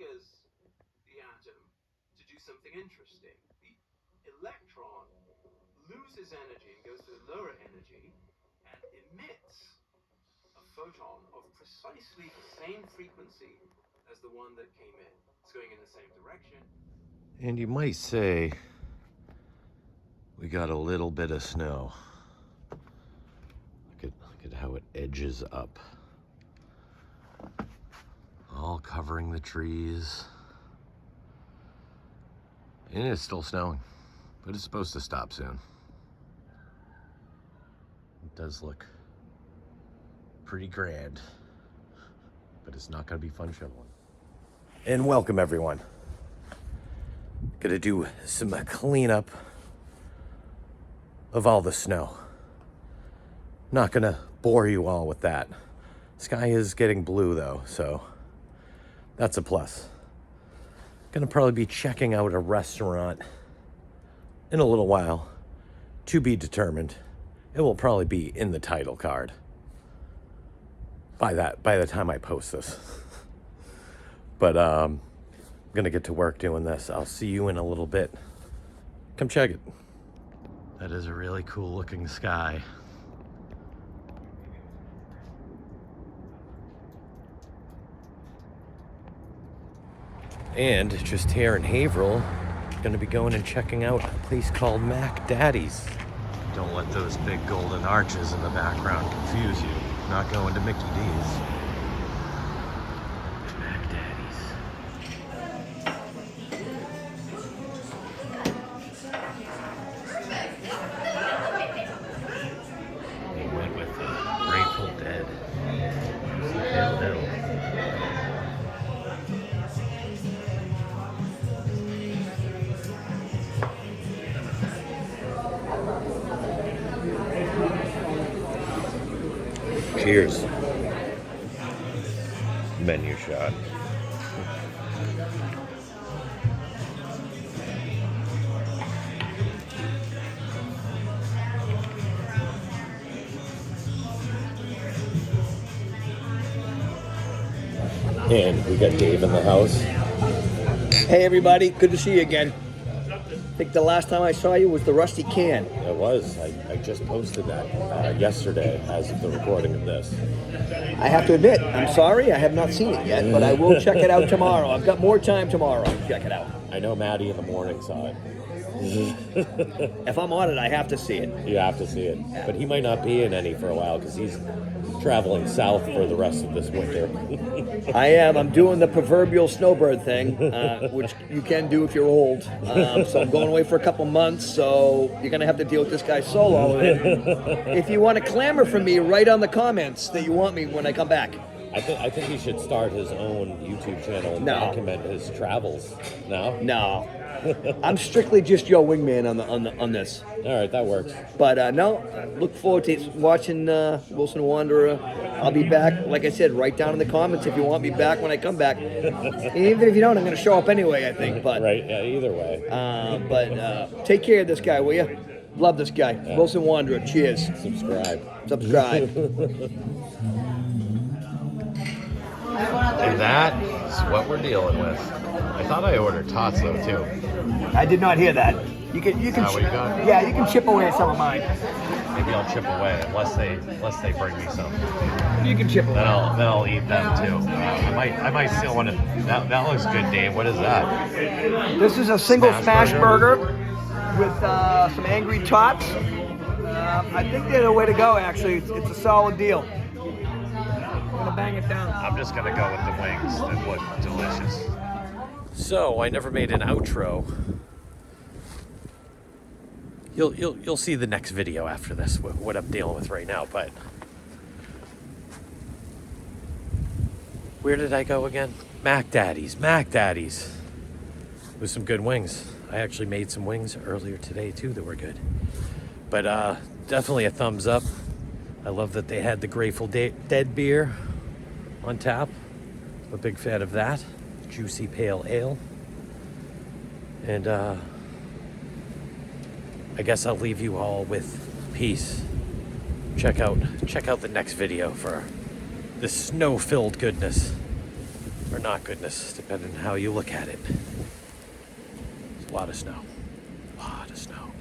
triggers the atom to do something interesting. The electron loses energy and goes to a lower energy and emits a photon of precisely the same frequency as the one that came in. It's going in the same direction. And you might say we got a little bit of snow. Look at how it edges up. All covering the trees. And it's still snowing, but it's supposed to stop soon. It does look pretty grand, but it's not gonna be fun shoveling. And welcome everyone. Gonna do some cleanup of all the snow. Not gonna bore you all with that. Sky is getting blue though, so that's a plus. Gonna probably be checking out a restaurant in a little while, to be determined. It will probably be in the title card by the time I post this. But I'm gonna get to work doing this. I'll see you in a little bit. Come check it. That is a really cool looking sky. And just here in Haverhill, gonna be going and checking out a place called Mac Daddies. Don't let those big golden arches in the background confuse you. Not going to Mickey D's. Mac Daddies. They went with the Grateful Dead. Haverhill. Cheers. Menu shot. And we got Dave in the house. Hey everybody, good to see you again. I think the last time I saw you was the rusty can. It was. I just posted that yesterday as of the recording of this. I have to admit, I'm sorry, I have not seen it yet, but I will check it out tomorrow. I've got more time tomorrow to check it out. I know Maddie in the morning saw it. If I'm on it, I have to see it. You have to see it. But he might not be in any for a while because he's traveling south for the rest of this winter. I am. I'm doing the proverbial snowbird thing, which you can do if you're old. So I'm going away for a couple months, so you're going to have to deal with this guy solo. If you want to clamor from me, write on the comments that you want me when I come back. I think he should start his own YouTube channel and document his travels. No? No. I'm strictly just your wingman on this. All right, that works. But no, look forward to watching Wilson Wanderer. I'll be back. Like I said, write down in the comments if you want me back when I come back. And even if you don't, I'm going to show up anyway, I think. But right, yeah, either way. But take care of this guy, will you? Love this guy. Yeah. Wilson Wanderer. Cheers. Subscribe. And that is what we're dealing with. I thought I ordered tots though too. I did not hear that. You can yeah, you can chip away at some of mine. Maybe I'll chip away unless they bring me some. You can chip away. Then I'll eat them too. I might steal one of that looks good, Dave. What is that? This is a single smash burger with some angry tots. I think they're the way to go. Actually, it's a solid deal. I'm gonna bang it down. I'm just gonna go with the wings that look delicious. So I never made an outro. You'll see the next video after this, what I'm dealing with right now, but where did I go again? Mac Daddies. With some good wings. I actually made some wings earlier today too that were good. But definitely a thumbs up. I love that they had the Grateful Dead beer on tap. I'm a big fan of that. Juicy pale ale. And I guess I'll leave you all with peace. Check out the next video for the snow-filled goodness. or not goodness, depending on how you look at it. There's a lot of snow. A lot of snow.